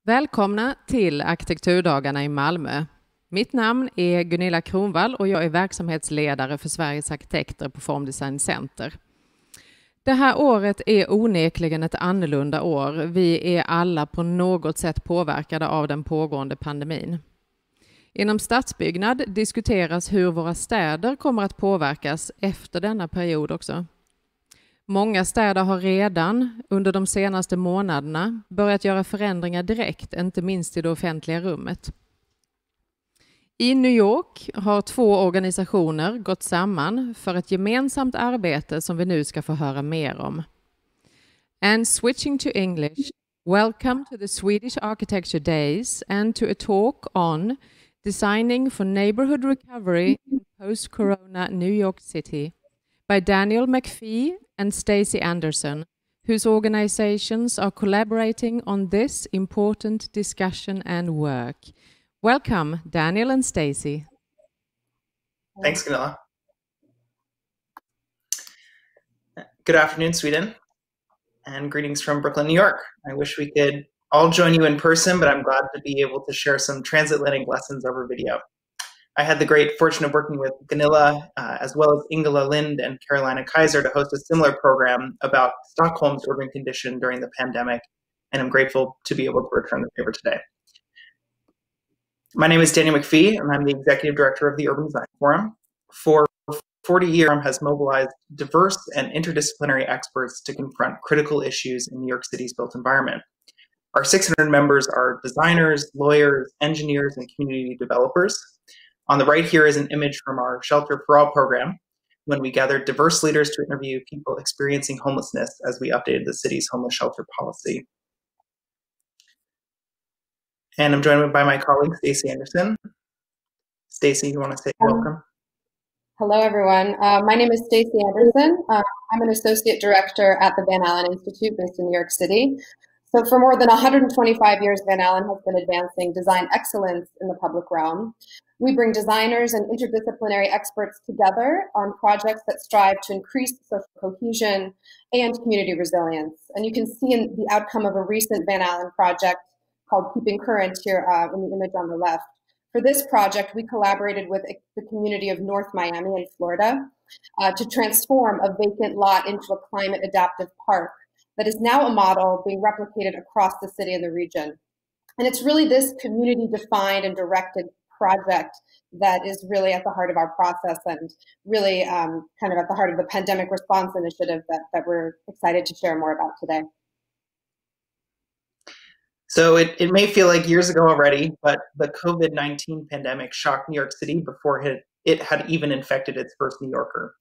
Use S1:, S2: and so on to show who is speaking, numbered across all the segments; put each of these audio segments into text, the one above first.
S1: Välkomna till Arkitekturdagarna i Malmö. Mitt namn är Gunilla Kronvall och jag är verksamhetsledare för Sveriges arkitekter på Formdesign Center. Det här året är onekligen ett annorlunda år. Vi är alla på något sätt påverkade av den pågående pandemin. Inom stadsbyggnad diskuteras hur våra städer kommer att påverkas efter denna period också. Många städer har redan under de senaste månaderna börjat göra förändringar direkt, inte minst i det offentliga rummet. I New York har 2 organisationer gått samman för ett gemensamt arbete som vi nu ska få höra mer om. And switching to English, welcome to the Swedish Architecture Days and to a talk on Designing for Neighborhood Recovery in Post-Corona New York City by Daniel McPhee and Stacey Anderson, whose organizations are collaborating on this important discussion and work. Welcome, Daniel and Stacey.
S2: Thanks, Gunilla. Good afternoon, Sweden, and greetings from Brooklyn, New York. I wish we could all join you in person, but I'm glad to be able to share some transatlantic lessons over video. I had the great fortune of working with Gunilla, as well as Ingela Lind and Carolina Kaiser to host a similar program about Stockholm's urban condition during the pandemic, and I'm grateful to be able to return the favor today. My name is Daniel McPhee, and I'm the Executive Director of the Urban Design Forum. For 40 years, the has mobilized diverse and interdisciplinary experts to confront critical issues in New York City's built environment. Our 600 members are designers, lawyers, engineers, and community developers. On the right here is an image from our Shelter for All program, when we gathered diverse leaders to interview people experiencing homelessness as we updated the city's homeless shelter policy. And I'm joined by my colleague, Stacey Anderson. Stacey, you want to say welcome?
S3: Hello, everyone. My name is Stacey Anderson. I'm an associate director at the Van Alen Institute based in New York City. So for more than 125 years, Van Alen has been advancing design excellence in the public realm. We bring designers and interdisciplinary experts together on projects that strive to increase social cohesion and community resilience. And you can see in the outcome of a recent Van Alen project called Keeping Current here in the image on the left. For this project, we collaborated with the community of North Miami in Florida to transform a vacant lot into a climate adaptive park that is now a model being replicated across the city and the region. And it's really this community defined and directed project that is really at the heart of our process and really kind of at the heart of the pandemic response initiative that we're excited to share more about today.
S2: So it may feel like years ago already, but the COVID-19 pandemic shocked New York City before it had even infected its first New Yorker.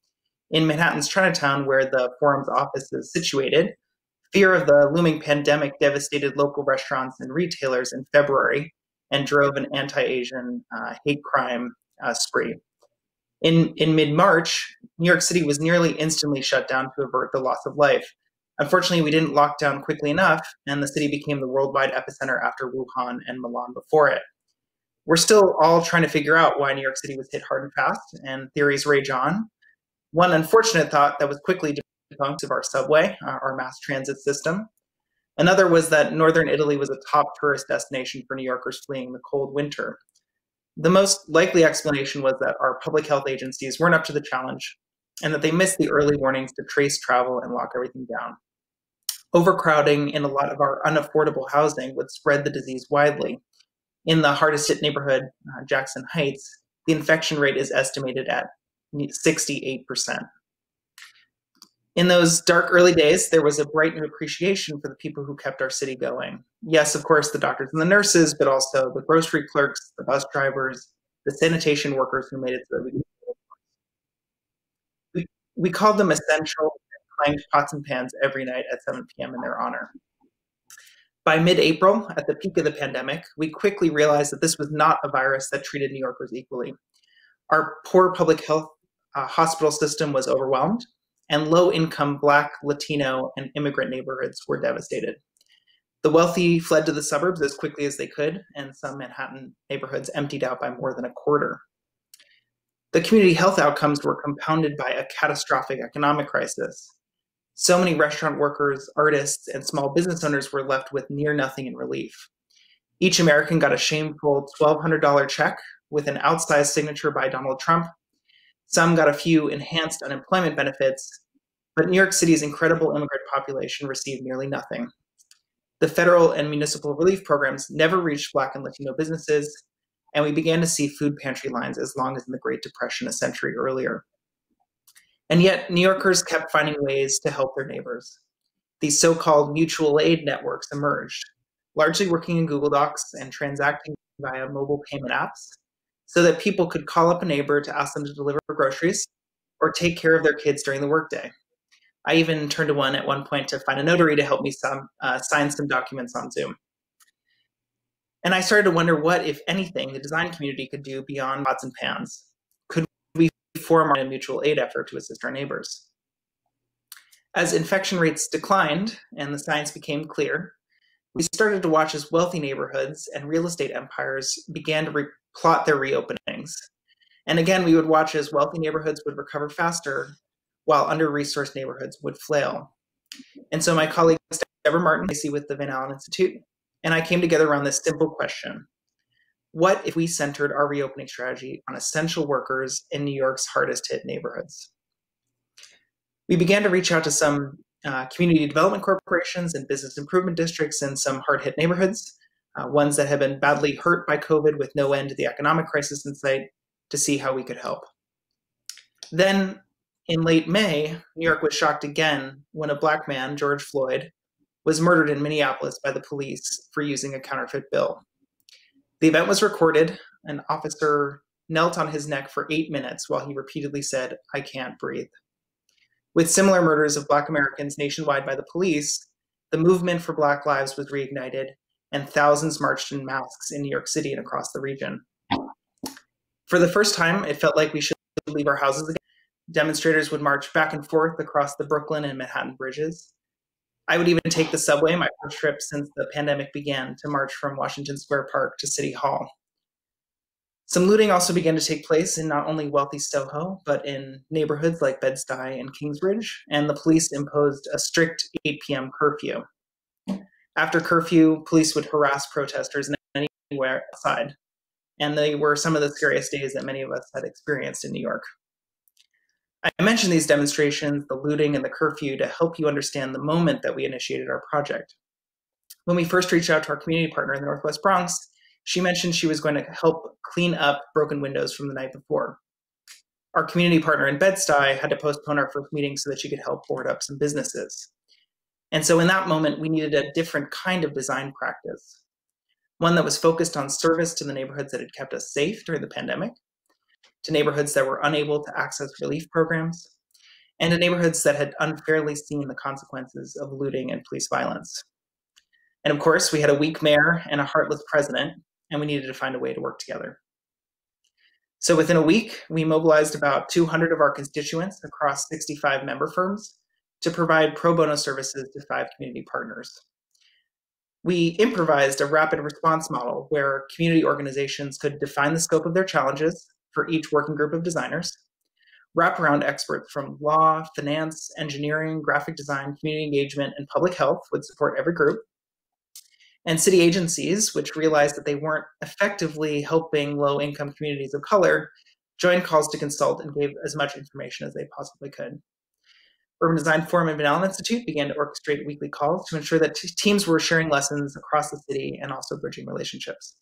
S2: In Manhattan's Chinatown, where the forum's office is situated, fear of the looming pandemic devastated local restaurants and retailers in February and drove an anti-Asian hate crime spree. In mid-March, New York City was nearly instantly shut down to avert the loss of life. Unfortunately, we didn't lock down quickly enough, and the city became the worldwide epicenter after Wuhan and Milan before it. We're still all trying to figure out why New York City was hit hard and fast, and theories rage on. One unfortunate thought that was quickly debunked of our subway, our mass transit system. Another was that northern Italy was a top tourist destination for New Yorkers fleeing the cold winter. The most likely explanation was that our public health agencies weren't up to the challenge, and that they missed the early warnings to trace travel and lock everything down. Overcrowding in a lot of our unaffordable housing would spread the disease widely. In the hardest hit neighborhood, Jackson Heights, the infection rate is estimated at 68%. In those dark early days, there was a bright new appreciation for the people who kept our city going. Yes, of course, the doctors and the nurses, but also the grocery clerks, the bus drivers, the sanitation workers who made it so that we called them essential and clanged pots and pans every night at 7 p.m. in their honor. By mid-April, at the peak of the pandemic, we quickly realized that this was not a virus that treated New Yorkers equally. Our poor public health hospital system was overwhelmed, and low-income Black, Latino, and immigrant neighborhoods were devastated. The wealthy fled to the suburbs as quickly as they could, and some Manhattan neighborhoods emptied out by more than a quarter. The community health outcomes were compounded by a catastrophic economic crisis. So many restaurant workers, artists, and small business owners were left with near nothing in relief. Each American got a shameful $1,200 check with an outsized signature by Donald Trump. Some got a few enhanced unemployment benefits, but New York City's incredible immigrant population received nearly nothing. The federal and municipal relief programs never reached Black and Latino businesses, and we began to see food pantry lines as long as in the Great Depression a century earlier. And yet, New Yorkers kept finding ways to help their neighbors. These so-called mutual aid networks emerged, largely working in Google Docs and transacting via mobile payment apps, so that people could call up a neighbor to ask them to deliver groceries or take care of their kids during the workday. I even turned to one at one point to find a notary to help me sign some documents on Zoom. And I started to wonder what, if anything, the design community could do beyond pots and pans. Could we form a mutual aid effort to assist our neighbors? As infection rates declined and the science became clear, we started to watch as wealthy neighborhoods and real estate empires began to plot their reopenings. And again, we would watch as wealthy neighborhoods would recover faster while under-resourced neighborhoods would flail. And so my colleague, Deborah Martin with the Van Alen Institute, and I came together around this simple question. What if we centered our reopening strategy on essential workers in New York's hardest hit neighborhoods? We began to reach out to some community development corporations and business improvement districts in some hard hit neighborhoods, ones that had been badly hurt by COVID with no end to the economic crisis in sight, to see how we could help. Then in late May, New York was shocked again when a Black man, George Floyd, was murdered in Minneapolis by the police for using a counterfeit bill. The event was recorded. An officer knelt on his neck for 8 minutes while he repeatedly said, "I can't breathe." With similar murders of Black Americans nationwide by the police, the movement for Black lives was reignited, and thousands marched in masks in New York City and across the region. For the first time, it felt like we should leave our houses again. Demonstrators would march back and forth across the Brooklyn and Manhattan bridges. I would even take the subway, my first trip since the pandemic began, to march from Washington Square Park to City Hall. Some looting also began to take place in not only wealthy Soho, but in neighborhoods like Bed-Stuy and Kingsbridge, and the police imposed a strict 8 p.m. curfew. After curfew, police would harass protesters anywhere outside, and they were some of the scariest days that many of us had experienced in New York. I mention these demonstrations, the looting, and the curfew to help you understand the moment that we initiated our project. When we first reached out to our community partner in the Northwest Bronx, she mentioned she was going to help clean up broken windows from the night before. Our community partner in Bed-Stuy had to postpone our first meeting so that she could help board up some businesses. And so in that moment, we needed a different kind of design practice, one that was focused on service to the neighborhoods that had kept us safe during the pandemic, to neighborhoods that were unable to access relief programs, and to neighborhoods that had unfairly seen the consequences of looting and police violence. And of course, we had a weak mayor and a heartless president, and we needed to find a way to work together. So within a week, we mobilized about 200 of our constituents across 65 member firms to provide pro bono services to 5 community partners. We improvised a rapid response model where community organizations could define the scope of their challenges for each working group of designers, wraparound experts from law, finance, engineering, graphic design, community engagement, and public health would support every group. And city agencies, which realized that they weren't effectively helping low-income communities of color, joined calls to consult and gave as much information as they possibly could. Urban Design Forum and Van Alen Institute began to orchestrate weekly calls to ensure that teams were sharing lessons across the city and also bridging relationships.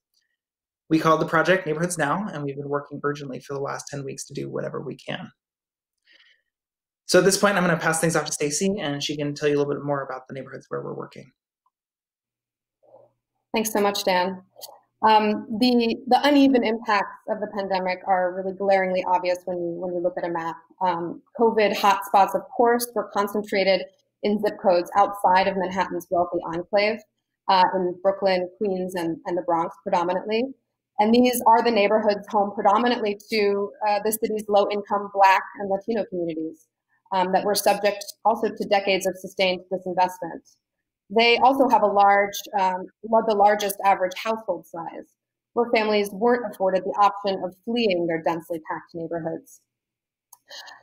S2: We called the project Neighborhoods Now, and we've been working urgently for the last 10 weeks to do whatever we can. So at this point, I'm going to pass things off to Stacey, and she can tell you a little bit more about the neighborhoods where we're working.
S3: Thanks so much, Dan. The uneven impacts of the pandemic are really glaringly obvious when you look at a map. COVID hotspots, of course, were concentrated in zip codes outside of Manhattan's wealthy enclave, in Brooklyn, Queens, and the Bronx predominantly. And these are the neighborhoods home predominantly to the city's low-income Black and Latino communities that were subject also to decades of sustained disinvestment. They also have the largest average household size, where families weren't afforded the option of fleeing their densely packed neighborhoods.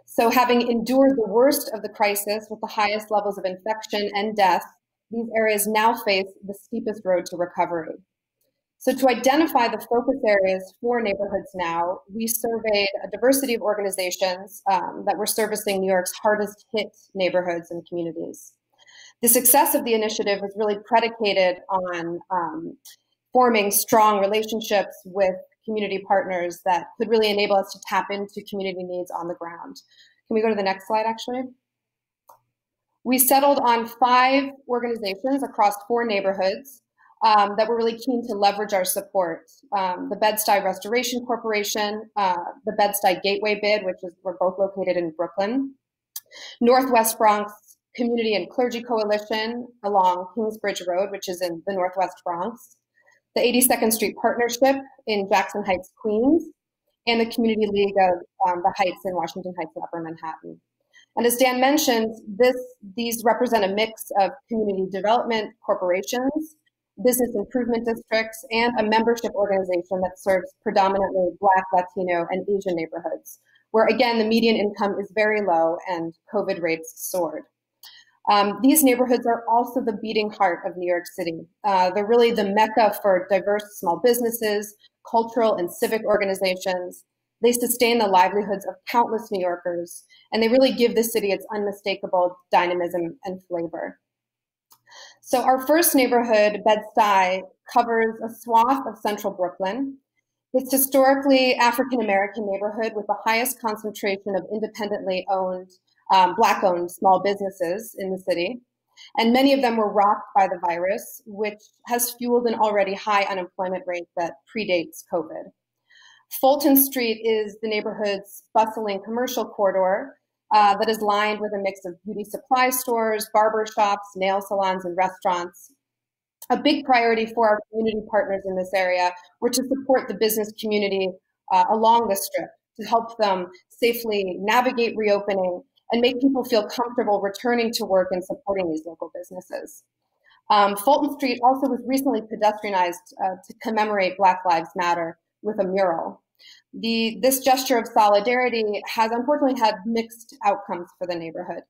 S3: So having endured the worst of the crisis with the highest levels of infection and death, these areas now face the steepest road to recovery. So to identify the focus areas for Neighborhoods Now, we surveyed a diversity of organizations that were servicing New York's hardest hit neighborhoods and communities. The success of the initiative was really predicated on forming strong relationships with community partners that could really enable us to tap into community needs on the ground. Can we go to the next slide, actually? We settled on 5 organizations across 4 neighborhoods that were really keen to leverage our support. The Bed-Stuy Restoration Corporation, the Bed-Stuy Gateway Bid, which is, we're both located in Brooklyn, Northwest Bronx Community and Clergy Coalition along Kingsbridge Road, which is in the Northwest Bronx, the 82nd Street Partnership in Jackson Heights, Queens, and the Community League of the Heights in Washington Heights and Upper Manhattan. And as Dan mentioned, these represent a mix of community development corporations, business improvement districts, and a membership organization that serves predominantly Black, Latino, and Asian neighborhoods, where again, the median income is very low and COVID rates soared. These neighborhoods are also the beating heart of New York City. They're really the mecca for diverse small businesses, cultural and civic organizations. They sustain the livelihoods of countless New Yorkers, and they really give the city its unmistakable dynamism and flavor. So our first neighborhood, Bed-Stuy, covers a swath of central Brooklyn. It's historically African-American neighborhood with the highest concentration of independently owned, Black-owned small businesses in the city. And many of them were rocked by the virus, which has fueled an already high unemployment rate that predates COVID. Fulton Street is the neighborhood's bustling commercial corridor that is lined with a mix of beauty supply stores, barber shops, nail salons, and restaurants. A big priority for our community partners in this area were to support the business community along the Strip to help them safely navigate reopening and make people feel comfortable returning to work and supporting these local businesses. Fulton Street also was recently pedestrianized to commemorate Black Lives Matter with a mural. This gesture of solidarity has unfortunately had mixed outcomes for the neighborhood.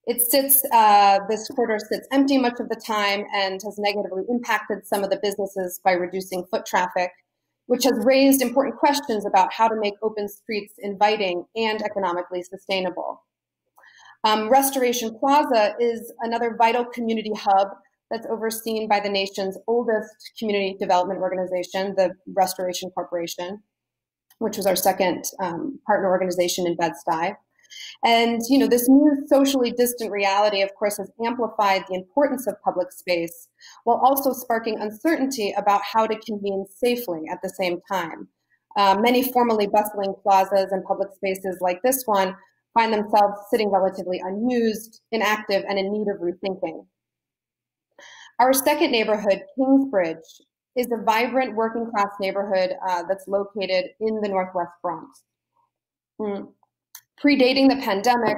S3: This corridor sits empty much of the time and has negatively impacted some of the businesses by reducing foot traffic, which has raised important questions about how to make open streets inviting and economically sustainable. Restoration Plaza is another vital community hub that's overseen by the nation's oldest community development organization, the Restoration Corporation, which was our second partner organization in Bed-Stuy. And this new socially distant reality, of course, has amplified the importance of public space, while also sparking uncertainty about how to convene safely at the same time. Many formerly bustling plazas and public spaces like this one find themselves sitting relatively unused, inactive, and in need of rethinking. Our second neighborhood, Kingsbridge, is a vibrant working class neighborhood that's located in the Northwest Bronx. Predating the pandemic,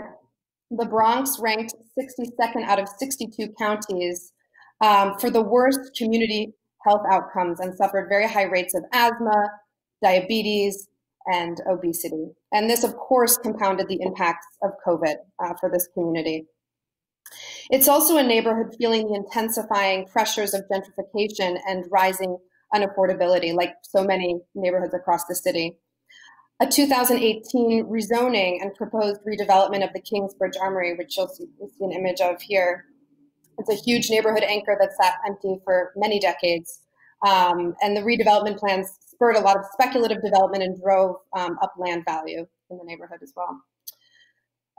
S3: the Bronx ranked 62nd out of 62 counties for the worst community health outcomes and suffered very high rates of asthma, diabetes, and obesity. And this, of course, compounded the impacts of COVID for this community. It's also a neighborhood feeling the intensifying pressures of gentrification and rising unaffordability, like so many neighborhoods across the city. A 2018 rezoning and proposed redevelopment of the Kingsbridge Armory, which you'll see an image of here. It's a huge neighborhood anchor that sat empty for many decades. And the redevelopment plans spurred a lot of speculative development and drove up land value in the neighborhood as well.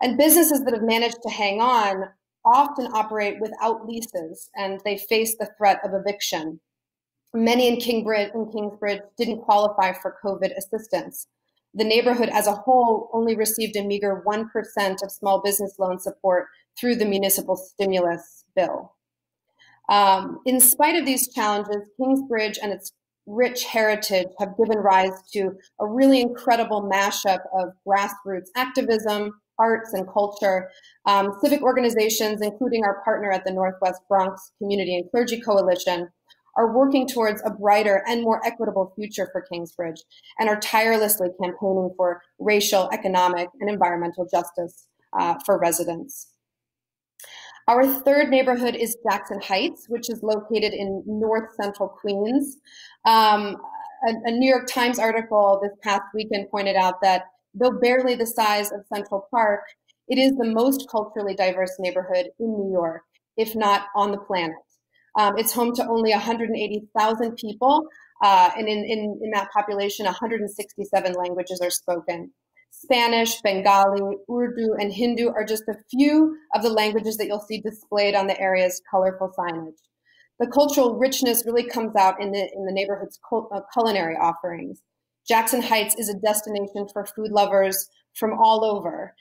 S3: And businesses that have managed to hang on often operate without leases, and they face the threat of eviction. Many in Kingsbridge didn't qualify for COVID assistance. The neighborhood as a whole only received a meager 1% of small business loan support through the municipal stimulus bill. In spite of these challenges, Kingsbridge and its rich heritage have given rise to a really incredible mashup of grassroots activism, arts and culture. Civic organizations, including our partner at the Northwest Bronx Community and Clergy Coalition, are working towards a brighter and more equitable future for Kingsbridge and are tirelessly campaigning for racial, economic, and environmental justice for residents. Our third neighborhood is Jackson Heights, which is located in north central Queens. A New York Times article this past weekend pointed out that though barely the size of Central Park, it is the most culturally diverse neighborhood in New York, if not on the planet. It's home to only 180,000 people, and in that population, 167 languages are spoken. Spanish, Bengali, Urdu, and Hindu are just a few of the languages that you'll see displayed on the area's colorful signage. The cultural richness really comes out in the neighborhood's culinary offerings. Jackson Heights is a destination for food lovers from all over.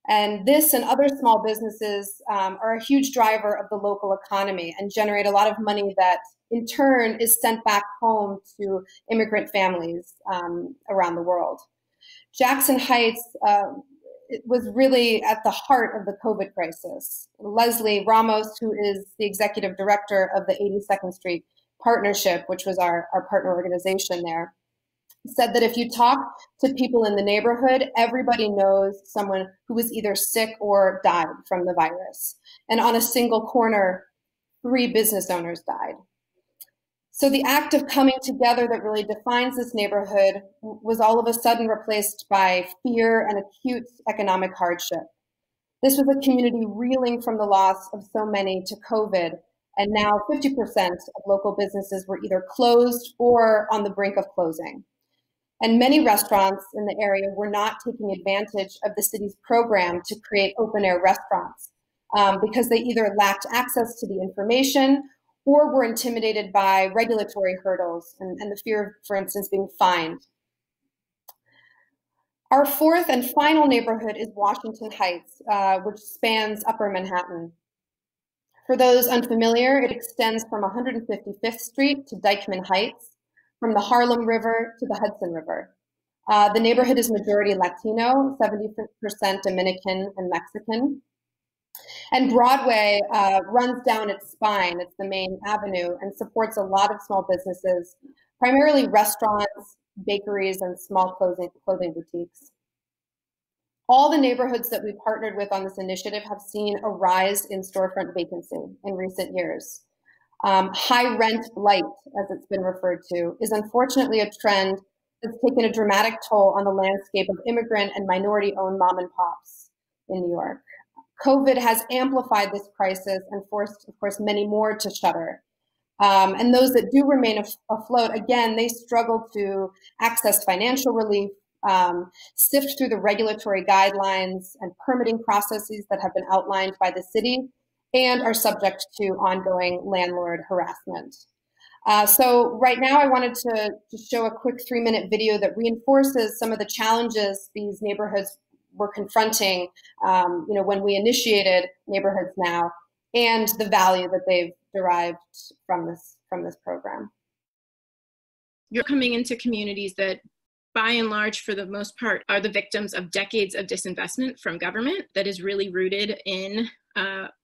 S3: And this and other small businesses are a huge driver of the local economy and generate a lot of money that in turn is sent back home to immigrant families around the world. Jackson Heights was really at the heart of the COVID crisis. Leslie Ramos, who is the executive director of the 82nd Street Partnership, which was our partner organization there, said that if you talk to people in the neighborhood, everybody knows someone who was either sick or died from the virus. And on a single corner, 3 business owners died. So the act of coming together that really defines this neighborhood was all of a sudden replaced by fear and acute economic hardship. This was a community reeling from the loss of so many to COVID, and now 50% of local businesses were either closed or on the brink of closing. And many restaurants in the area were not taking advantage of the city's program to create open-air restaurants because they either lacked access to the information or were intimidated by regulatory hurdles and the fear of, for instance, being fined. Our fourth and final neighborhood is Washington Heights, which spans Upper Manhattan. For those unfamiliar, it extends from 155th Street to Dyckman Heights, from the Harlem River to the Hudson River. The neighborhood is majority Latino, 70% Dominican and Mexican. And Broadway runs down its spine, it's the main avenue, and supports a lot of small businesses, primarily restaurants, bakeries, and small clothing boutiques. All the neighborhoods that we partnered with on this initiative have seen a rise in storefront vacancy in recent years. High rent blight, as it's been referred to, is unfortunately a trend that's taken a dramatic toll on the landscape of immigrant and minority-owned mom and pops in New York. COVID has amplified this crisis and forced, of course, many more to shutter. And those that do remain afloat, again, they struggle to access financial relief, sift through the regulatory guidelines and permitting processes that have been outlined by the city, and are subject to ongoing landlord harassment. So right now I wanted to show a quick 3-minute video that reinforces some of the challenges these neighborhoods were confronting when we initiated Neighborhoods Now, and the value that they've derived from this program.
S4: You're coming into communities that, by and large, for the most part, are the victims of decades of disinvestment from government that is really rooted in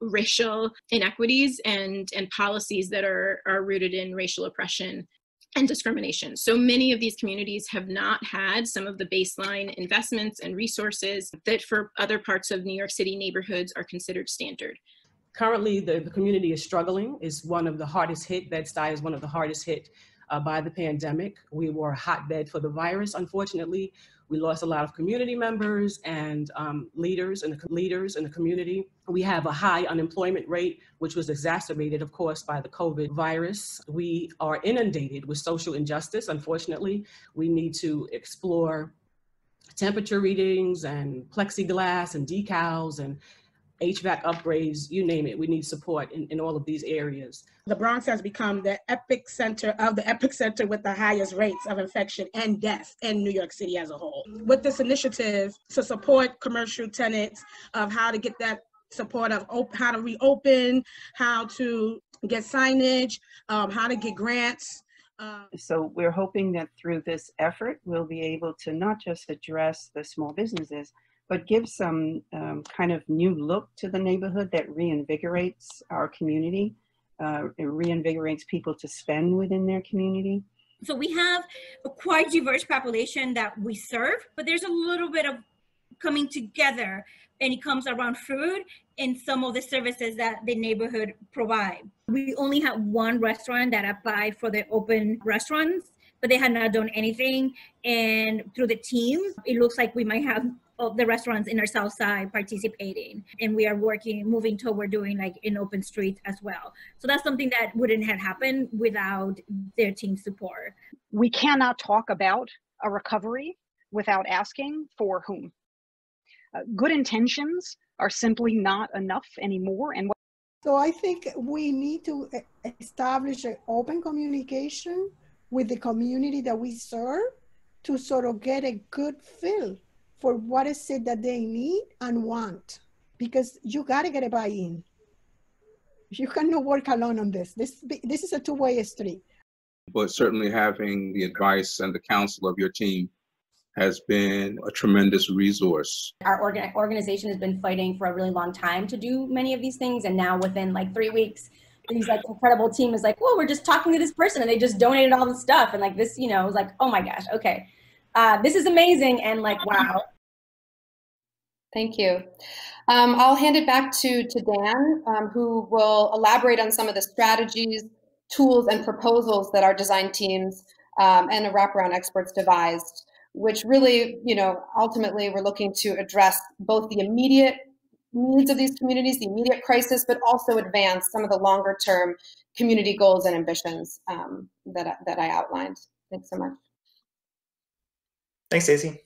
S4: racial inequities and policies that are rooted in racial oppression and discrimination. So many of these communities have not had some of the baseline investments and resources that for other parts of New York City neighborhoods are considered standard.
S5: Currently, the community is struggling, is one of the hardest hit. Bed-Stuy is one of the hardest hit by the pandemic. We were a hotbed for the virus, unfortunately. We lost a lot of community members and leaders in the community. We have a high unemployment rate, which was exacerbated, of course, by the COVID virus. We are inundated with social injustice, unfortunately. We need to explore temperature readings and plexiglass and decals and HVAC upgrades, you name it. We need support in all of these areas.
S6: The Bronx has become the epicenter of the epicenter with the highest rates of infection and death in New York City as a whole. With this initiative to support commercial tenants of how to get that support of how to reopen, how to get signage, how to get grants.
S7: So we're hoping that through this effort, we'll be able to not just address the small businesses, but give some kind of new look to the neighborhood that reinvigorates our community. It reinvigorates people to spend within their community.
S8: So we have a quite diverse population that we serve, but there's a little bit of coming together and it comes around food and some of the services that the neighborhood provide. We only have one restaurant that applied for the open restaurants, but they had not done anything. And through the team, it looks like we might have of the restaurants in our south side participating, and we are moving toward doing like an open street as well. So that's something that wouldn't have happened without their team support.
S9: We cannot talk about a recovery without asking for whom. Good intentions are simply not enough anymore. And
S10: so I think we need to establish an open communication with the community that we serve to sort of get a good feel for what is it that they need and want, because you got to get a buy-in. You cannot work alone on this. This is a two-way street.
S11: But certainly having the advice and the counsel of your team has been a tremendous resource.
S12: Our organization has been fighting for a really long time to do many of these things, and now within like 3 weeks, these like incredible team is like, well, we're just talking to this person, and they just donated all the stuff, and like this, you know, it was like, oh my gosh, okay. This is amazing, and like, wow.
S3: Thank you. I'll hand it back to Dan, who will elaborate on some of the strategies, tools, and proposals that our design teams and the wraparound experts devised, which really, you know, ultimately we're looking to address both the immediate needs of these communities, the immediate crisis, but also advance some of the longer term community goals and ambitions that I outlined. Thanks so much.
S2: Thanks, Stacey.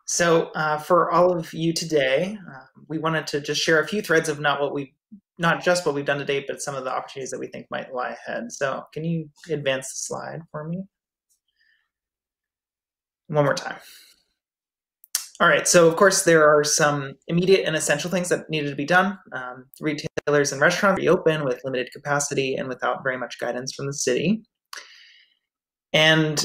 S2: So for all of you today, we wanted to just share a few threads of not just what we've done to date, but some of the opportunities that we think might lie ahead. So can you advance the slide for me? One more time. All right, so of course there are some immediate and essential things that needed to be done. Retailers and restaurants reopen with limited capacity and without very much guidance from the city. And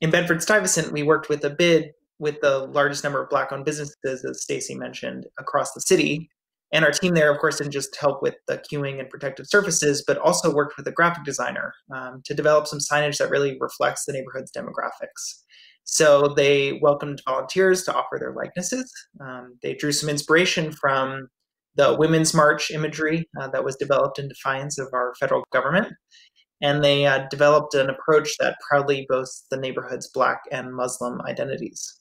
S2: in Bedford-Stuyvesant, we worked with a bid with the largest number of Black-owned businesses, as Stacey mentioned, across the city. And our team there, of course, didn't just help with the queuing and protective surfaces, but also worked with a graphic designer to develop some signage that really reflects the neighborhood's demographics. So they welcomed volunteers to offer their likenesses. They drew some inspiration from the Women's March imagery that was developed in defiance of our federal government. And they developed an approach that proudly boasts the neighborhood's Black and Muslim identities.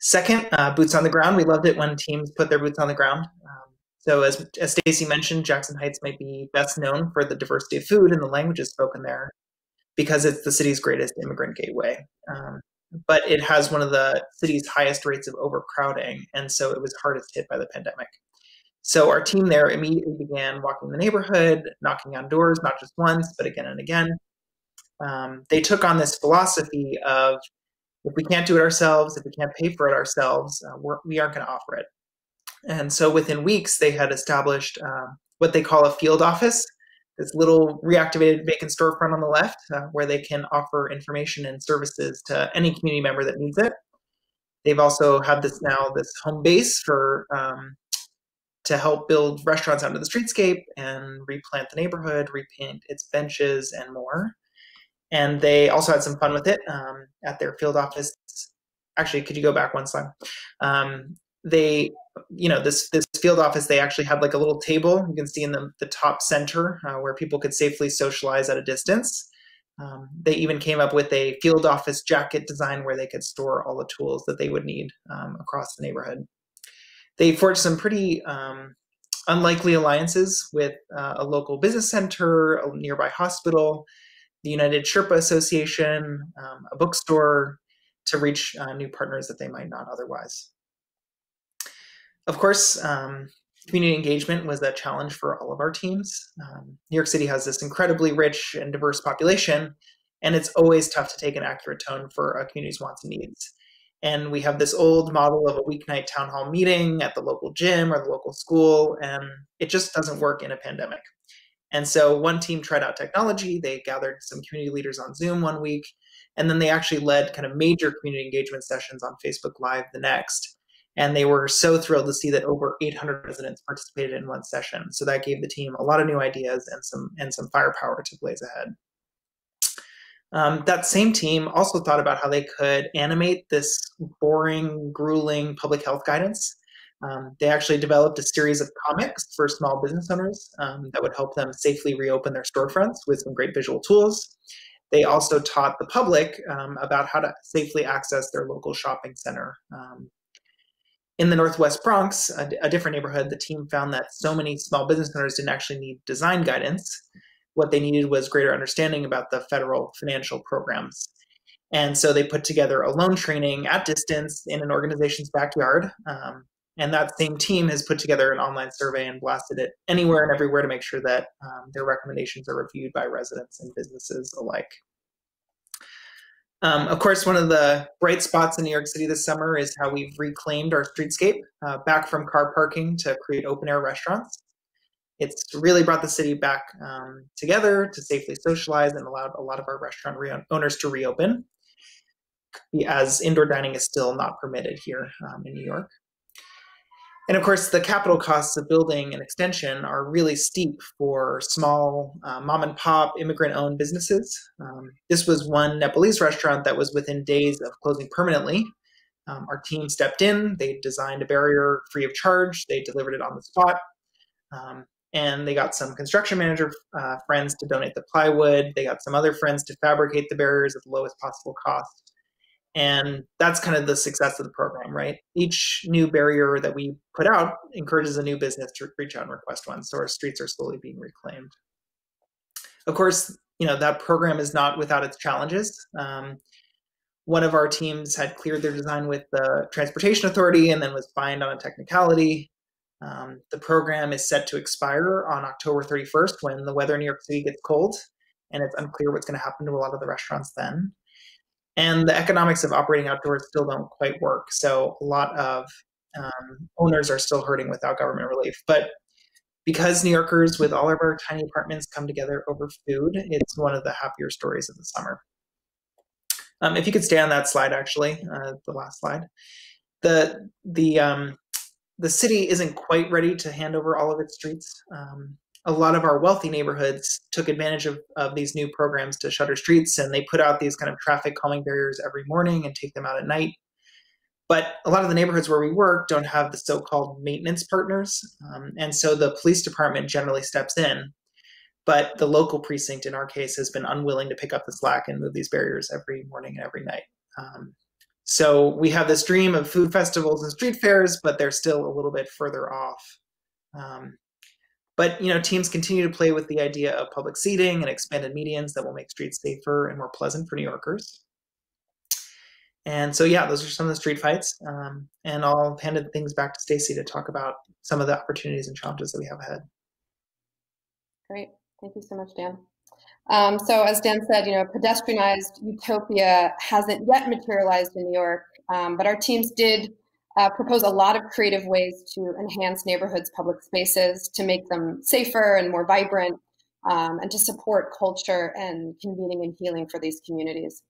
S2: Second, boots on the ground. We loved it when teams put their boots on the ground. So as Stacey mentioned, Jackson Heights might be best known for the diversity of food and the languages spoken there because it's the city's greatest immigrant gateway. But it has one of the city's highest rates of overcrowding, and so it was hardest hit by the pandemic. So our team there immediately began walking the neighborhood, knocking on doors, not just once, but again and again. They took on this philosophy of, if we can't do it ourselves, if we can't pay for it ourselves, we aren't going to offer it. And so within weeks, they had established what they call a field office, this little reactivated vacant storefront on the left, where they can offer information and services to any community member that needs it. They've also had this home base for to help build restaurants out into the streetscape and replant the neighborhood, repaint its benches, and more. And they also had some fun with it at their field office. Actually, could you go back one slide? This field office, they actually had like a little table you can see in the top center where people could safely socialize at a distance. They even came up with a field office jacket design where they could store all the tools that they would need across the neighborhood. They forged some pretty unlikely alliances with a local business center, a nearby hospital, the United Sherpa Association, a bookstore, to reach new partners that they might not otherwise. Of course, community engagement was a challenge for all of our teams. New York City has this incredibly rich and diverse population, and it's always tough to take an accurate tone for a community's wants and needs. And we have this old model of a weeknight town hall meeting at the local gym or the local school, and it just doesn't work in a pandemic. And so one team tried out technology. They gathered some community leaders on Zoom one week, and then they actually led kind of major community engagement sessions on Facebook Live the next. And they were so thrilled to see that over 800 residents participated in one session. So that gave the team a lot of new ideas and some firepower to blaze ahead. That same team also thought about how they could animate this boring, grueling public health guidance. They actually developed a series of comics for small business owners that would help them safely reopen their storefronts with some great visual tools. They also taught the public about how to safely access their local shopping center. In the Northwest Bronx, a different neighborhood, the team found that so many small business owners didn't actually need design guidance. What they needed was greater understanding about the federal financial programs. And so they put together a loan training at distance in an organization's backyard. And that same team has put together an online survey and blasted it anywhere and everywhere to make sure that their recommendations are reviewed by residents and businesses alike. Of course, one of the bright spots in New York City this summer is how we've reclaimed our streetscape back from car parking to create open air restaurants. It's really brought the city back together to safely socialize and allowed a lot of our restaurant owners to reopen, as indoor dining is still not permitted here in New York. And of course, the capital costs of building an extension are really steep for small mom and pop immigrant-owned businesses. This was one Nepalese restaurant that was within days of closing permanently. Our team stepped in, they designed a barrier free of charge, they delivered it on the spot, and they got some construction manager friends to donate the plywood, they got some other friends to fabricate the barriers at the lowest possible cost. And that's kind of the success of the program, right? Each new barrier that we put out encourages a new business to reach out and request one. So our streets are slowly being reclaimed. Of course, that program is not without its challenges. One of our teams had cleared their design with the Transportation Authority and then was fined on a technicality. The program is set to expire on October 31st when the weather in New York City gets cold, and it's unclear what's going to happen to a lot of the restaurants then. And the economics of operating outdoors still don't quite work. So a lot of owners are still hurting without government relief. But because New Yorkers with all of our tiny apartments come together over food, it's one of the happier stories of the summer. If you could stay on that slide, actually, the last slide. The city isn't quite ready to hand over all of its streets. A lot of our wealthy neighborhoods took advantage of these new programs to shutter streets, and they put out these kind of traffic calming barriers every morning and take them out at night. But a lot of the neighborhoods where we work don't have the so-called maintenance partners, and so the police department generally steps in. But the local precinct, in our case, has been unwilling to pick up the slack and move these barriers every morning and every night. So we have this dream of food festivals and street fairs, but they're still a little bit further off. But teams continue to play with the idea of public seating and expanded medians that will make streets safer and more pleasant for New Yorkers. And so, yeah, those are some of the street fights. And I'll hand things back to Stacey to talk about some of the opportunities and challenges that we have ahead.
S3: Great. Thank you so much, Dan. So as Dan said, pedestrianized utopia hasn't yet materialized in New York, but our teams did propose a lot of creative ways to enhance neighborhoods' public spaces, to make them safer and more vibrant, and to support culture and convening and healing for these communities.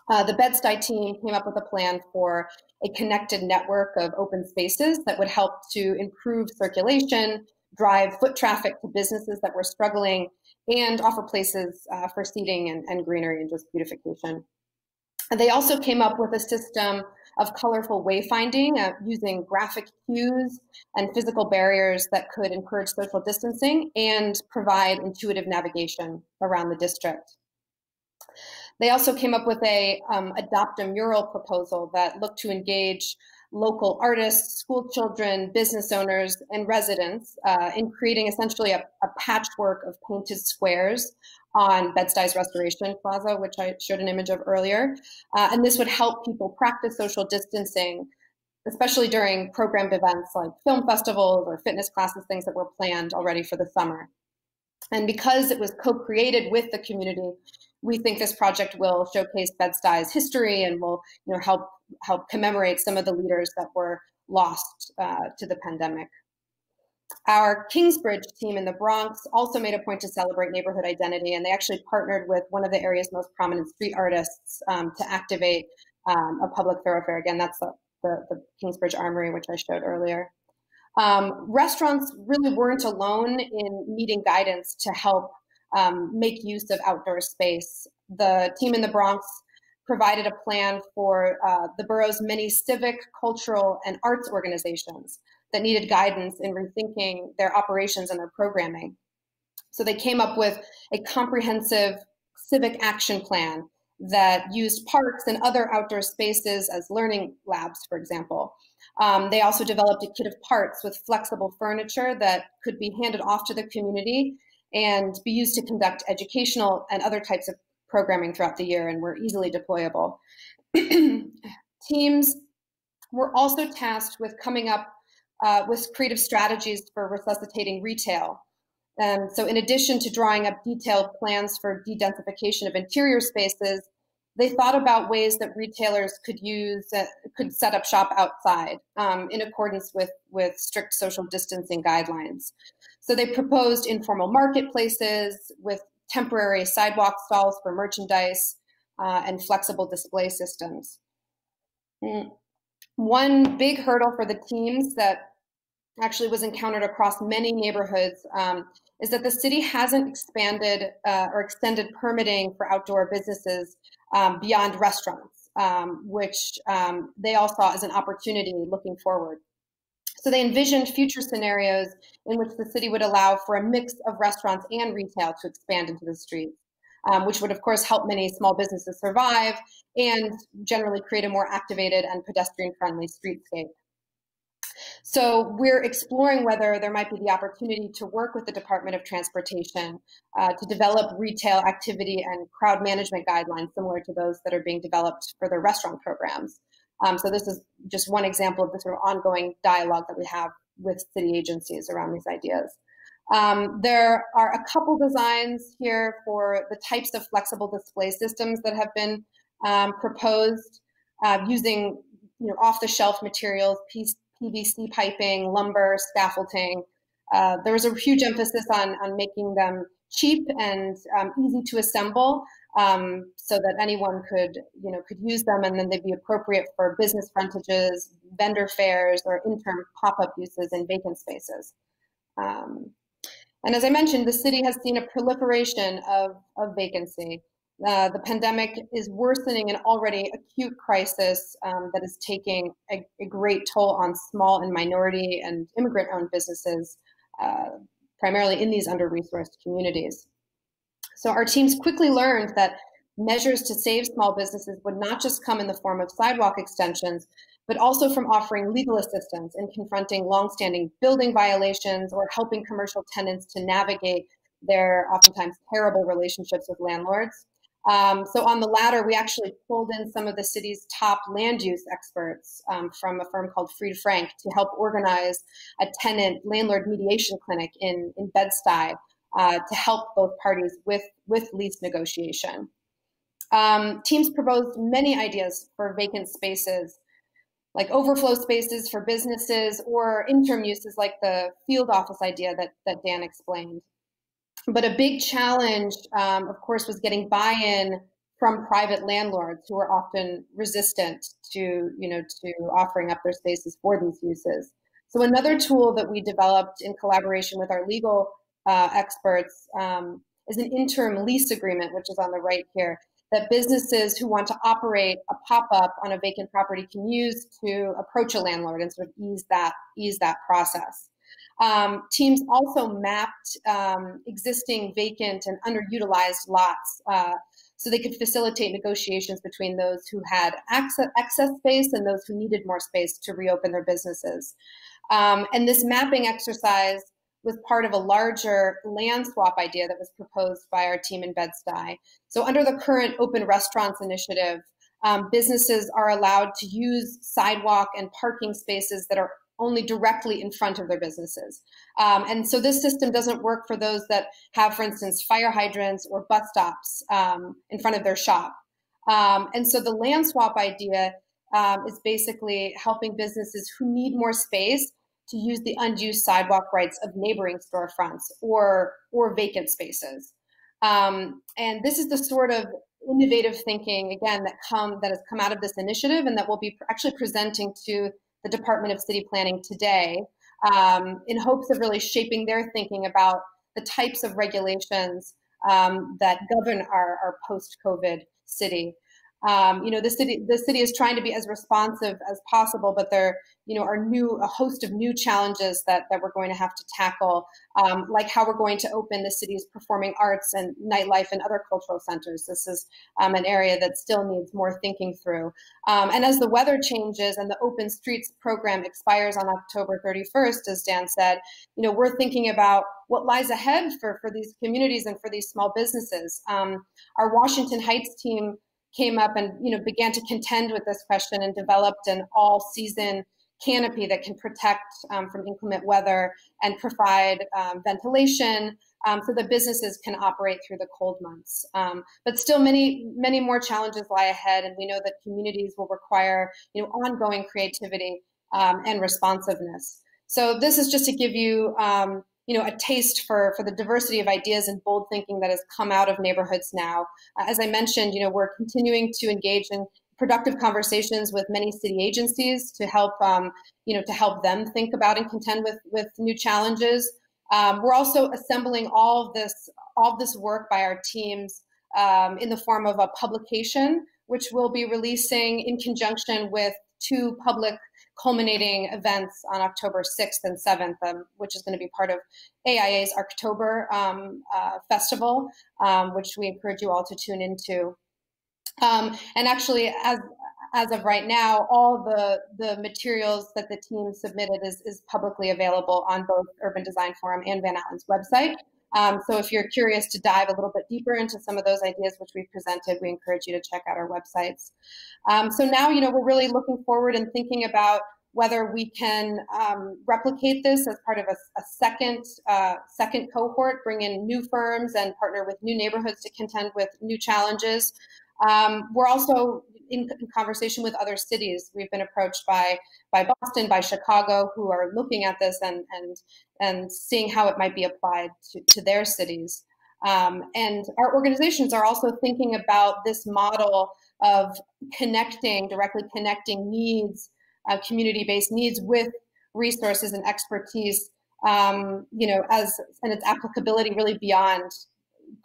S3: The Bed-Stuy team came up with a plan for a connected network of open spaces that would help to improve circulation, drive foot traffic to businesses that were struggling, and offer places for seating and greenery and just beautification. And they also came up with a system of colorful wayfinding using graphic cues and physical barriers that could encourage social distancing and provide intuitive navigation around the district. They also came up with a adopt a mural proposal that looked to engage local artists, school children, business owners, and residents in creating essentially a patchwork of painted squares on Bed-Stuy's Restoration Plaza, which I showed an image of earlier. And this would help people practice social distancing, especially during programmed events like film festivals or fitness classes, things that were planned already for the summer. And because it was co-created with the community, we think this project will showcase Bed-Stuy's history and will help commemorate some of the leaders that were lost to the pandemic. Our Kingsbridge team in the Bronx also made a point to celebrate neighborhood identity, and they actually partnered with one of the area's most prominent street artists to activate a public thoroughfare. Again, that's the Kingsbridge Armory, which I showed earlier. Restaurants really weren't alone in needing guidance to help make use of outdoor space. the team in the Bronx provided a plan for the borough's many civic, cultural, and arts organizations that needed guidance in rethinking their operations and their programming. So they came up with a comprehensive civic action plan that used parks and other outdoor spaces as learning labs, for example. They also developed a kit of parts with flexible furniture that could be handed off to the community and be used to conduct educational and other types of programming throughout the year, and were easily deployable. Teams were also tasked with coming up with creative strategies for resuscitating retail. So in addition to drawing up detailed plans for de-densification of interior spaces, they thought about ways that retailers could set up shop outside in accordance with strict social distancing guidelines. So they proposed informal marketplaces with temporary sidewalk stalls for merchandise and flexible display systems. One big hurdle for the teams that actually was encountered across many neighborhoods is that the city hasn't expanded or extended permitting for outdoor businesses beyond restaurants, which they all saw as an opportunity looking forward. So they envisioned future scenarios in which the city would allow for a mix of restaurants and retail to expand into the streets, which would of course help many small businesses survive and generally create a more activated and pedestrian-friendly streetscape. So we're exploring whether there might be the opportunity to work with the Department of Transportation to develop retail activity and crowd management guidelines similar to those that are being developed for their restaurant programs. So this is just one example of the sort of ongoing dialogue that we have with city agencies around these ideas. There are a couple designs here for the types of flexible display systems that have been proposed using off-the-shelf materials, PVC piping, lumber, scaffolding. There was a huge emphasis on making them cheap and easy to assemble so that anyone could use them, and then they'd be appropriate for business frontages, vendor fairs, or interim pop-up uses in vacant spaces. And as I mentioned, the city has seen a proliferation of vacancy. The pandemic is worsening an already acute crisis that is taking a great toll on small and minority and immigrant-owned businesses, primarily in these under-resourced communities. So our teams quickly learned that measures to save small businesses would not just come in the form of sidewalk extensions, but also from offering legal assistance in confronting longstanding building violations or helping commercial tenants to navigate their oftentimes terrible relationships with landlords. So on the latter, we actually pulled in some of the city's top land use experts from a firm called Fried Frank to help organize a tenant landlord mediation clinic in Bed-Stuy to help both parties with lease negotiation. Teams proposed many ideas for vacant spaces, like overflow spaces for businesses or interim uses like the field office idea that Dan explained. But a big challenge, of course, was getting buy-in from private landlords who are often resistant to offering up their spaces for these uses. So another tool that we developed in collaboration with our legal experts is an interim lease agreement, which is on the right here, that businesses who want to operate a pop-up on a vacant property can use to approach a landlord and sort of ease that process. Teams also mapped existing vacant and underutilized lots so they could facilitate negotiations between those who had excess space and those who needed more space to reopen their businesses. And this mapping exercise was part of a larger land swap idea that was proposed by our team in Bed-Stuy. So under the current Open Restaurants initiative, businesses are allowed to use sidewalk and parking spaces that are only directly in front of their businesses. And so this system doesn't work for those that have, for instance, fire hydrants or bus stops in front of their shop. And so the land swap idea is basically helping businesses who need more space to use the unused sidewalk rights of neighboring storefronts or vacant spaces. And this is the sort of innovative thinking, again, that has come out of this initiative and that we'll be actually presenting to the Department of City Planning today in hopes of really shaping their thinking about the types of regulations that govern our post-COVID city. The city is trying to be as responsive as possible, but there, are a host of new challenges that we're going to have to tackle, like how we're going to open the city's performing arts and nightlife and other cultural centers. This is an area that still needs more thinking through. And as the weather changes and the Open Streets program expires on October 31st, as Dan said, we're thinking about what lies ahead for these communities and for these small businesses. Our Washington Heights team came up and began to contend with this question and developed an all-season canopy that can protect from inclement weather and provide ventilation so that businesses can operate through the cold months. But still many more challenges lie ahead, and we know that communities will require ongoing creativity and responsiveness. So this is just to give you a taste for the diversity of ideas and bold thinking that has come out of neighborhoods now. As I mentioned, we're continuing to engage in productive conversations with many city agencies to help, to help them think about and contend with new challenges. We're also assembling all of this work by our teams in the form of a publication, which we'll be releasing in conjunction with 2 public culminating events on October 6th and 7th, which is going to be part of AIA's Arkitekturdagarna festival, which we encourage you all to tune into. And actually, as of right now, all the materials that the team submitted is publicly available on both Urban Design Forum and Van Alen's website. So if you're curious to dive a little bit deeper into some of those ideas which we've presented, we encourage you to check out our websites. So now, we're really looking forward and thinking about whether we can replicate this as part of a second cohort, bring in new firms and partner with new neighborhoods to contend with new challenges. We're also in conversation with other cities. We've been approached by Boston, by Chicago, who are looking at this and seeing how it might be applied to their cities. And our organizations are also thinking about this model of directly connecting needs, community-based needs with resources and expertise, and its applicability really beyond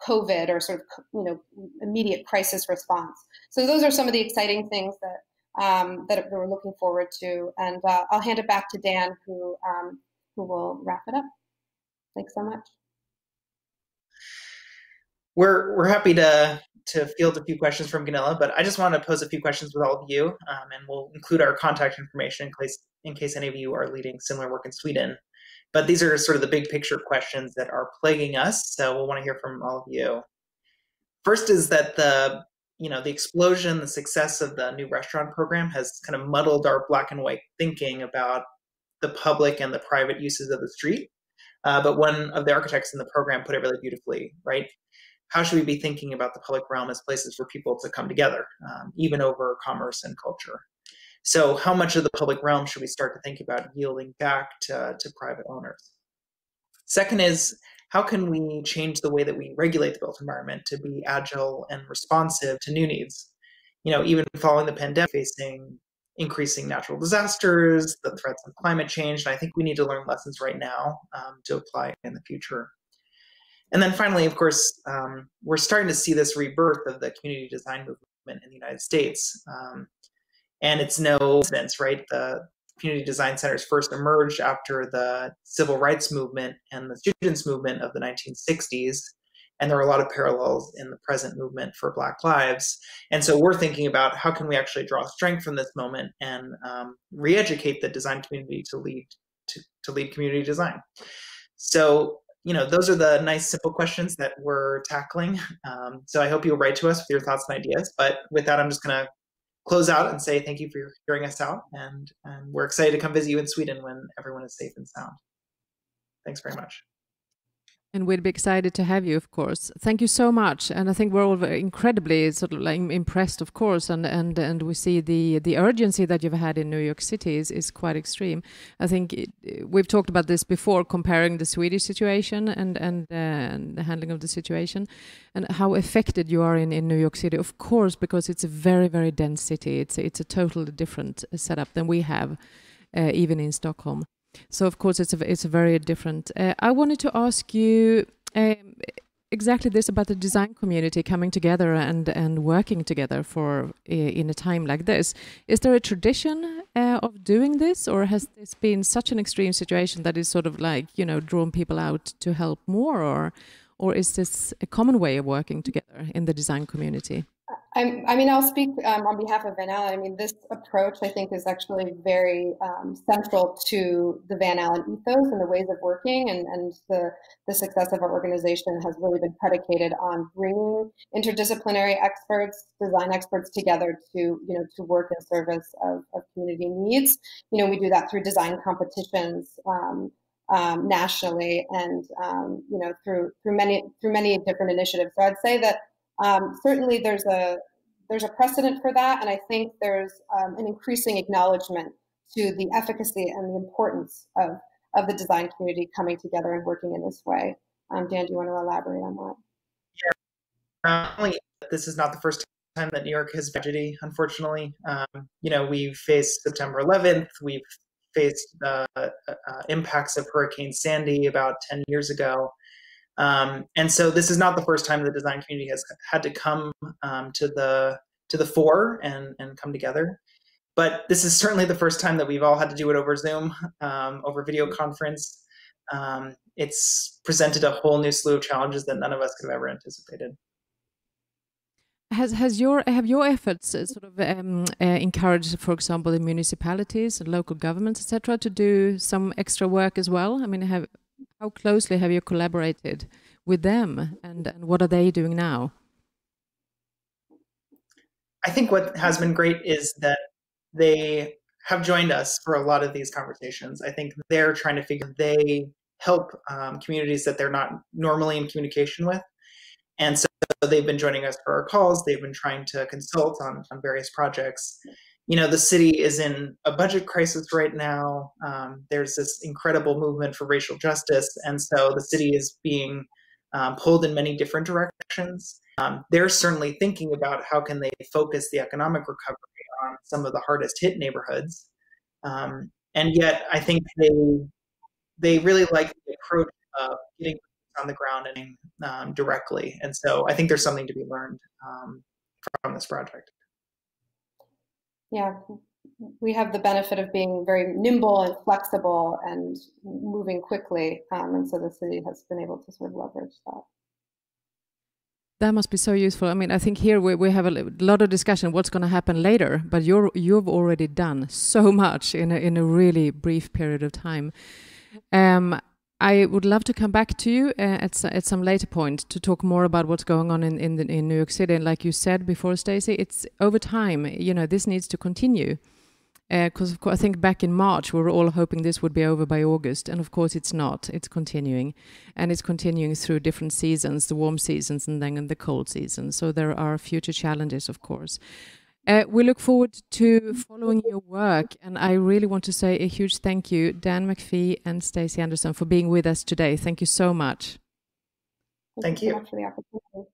S3: COVID or sort of, immediate crisis response. So those are some of the exciting things that we're looking forward to. And I'll hand it back to Dan, who will wrap it up. Thanks so much.
S2: We're happy to field a few questions from Gunilla, but I just want to pose a few questions with all of you, and we'll include our contact information in case any of you are leading similar work in Sweden. But these are sort of the big picture questions that are plaguing us, so we'll want to hear from all of you. First is that the explosion, the success of the new restaurant program has kind of muddled our black and white thinking about the public and the private uses of the street. But one of the architects in the program put it really beautifully, right? How should we be thinking about the public realm as places for people to come together, even over commerce and culture? So how much of the public realm should we start to think about yielding back to private owners? Second is, how can we change the way that we regulate the built environment to be agile and responsive to new needs? Even following the pandemic, facing increasing natural disasters, the threats of climate change, and I think we need to learn lessons right now to apply in the future. And then finally, of course, we're starting to see this rebirth of the community design movement in the United States. And it's no coincidence, right? The community design centers first emerged after the civil rights movement and the students' movement of the 1960s. And there are a lot of parallels in the present movement for Black lives. And so we're thinking about how can we actually draw strength from this moment and re-educate the design community to lead community design. So, those are the nice, simple questions that we're tackling. So I hope you'll write to us with your thoughts and ideas. But with that, I'm just going to close out and say thank you for hearing us out. And we're excited to come visit you in Sweden when everyone is safe and sound. Thanks very much.
S1: And we'd be excited to have you, of course. Thank you so much. And I think we're all incredibly sort of like impressed, of course. And we see the urgency that you've had in New York City is quite extreme. I think we've talked about this before, comparing the Swedish situation and the handling of the situation and how affected you are in New York City, of course, because it's a very, very dense city. It's a totally different setup than we have, even in Stockholm. So of course it's a very different. I wanted to ask you a exactly this about the design community coming together and working together for in a time like this. Is there a tradition of doing this, or has this been such an extreme situation that is sort of like, you know, drawn people out to help more, or is this a common way of working together in the design community?
S3: I mean, I'll speak on behalf of Van Alen. I mean, this approach, I think, is actually very central to the Van Alen ethos and the ways of working, and the success of our organization has really been predicated on bringing interdisciplinary experts, design experts together to work in service of community needs. You know, we do that through design competitions nationally, and through many different initiatives. So I'd say that certainly there's a precedent for that, and I think there's an increasing acknowledgement to the efficacy and the importance of the design community coming together and working in this way. Dan, do you want to elaborate on that?
S2: Yeah, this is not the first time that New York has tragedy, unfortunately. We've faced September 11th, we've faced the impacts of Hurricane Sandy about 10 years ago. And so this is not the first time the design community has had to come to the fore and come together. But this is certainly the first time that we've all had to do it over Zoom, over video conference. It's presented a whole new slew of challenges that none of us could have ever anticipated.
S1: Have your efforts sort of encouraged, for example, the municipalities and local governments, etc., to do some extra work as well? I mean, how closely have you collaborated with them, and what are they doing now?
S2: I think what has been great is that they have joined us for a lot of these conversations. I think they're trying to they help communities that they're not normally in communication with. And so they've been joining us for our calls. They've been trying to consult on various projects. You know, the city is in a budget crisis right now. There's this incredible movement for racial justice. And so the city is being pulled in many different directions. They're certainly thinking about how can they focus the economic recovery on some of the hardest hit neighborhoods. And yet I think they really like the approach of getting on the ground and directly. And so I think there's something to be learned from this project.
S3: Yeah, we have the benefit of being very nimble and flexible and moving quickly, and so the city has been able to sort of leverage that.
S1: That must be so useful. I mean, I think here we have a lot of discussion what's going to happen later, but you've already done so much in a really brief period of time. I would love to come back to you at some later point to talk more about what's going on in New York City. And like you said before, Stacey, it's over time. You know, this needs to continue. Because of course, I think back in March we were all hoping this would be over by August, and of course it's not. It's continuing, and it's continuing through different seasons, the warm seasons and then the cold seasons. So there are future challenges, of course. We look forward to following your work, and I really want to say a huge thank you, Dan McPhee and Stacey Anderson, for being with us today. Thank you so much.
S2: Thank you.
S3: So much for the opportunity.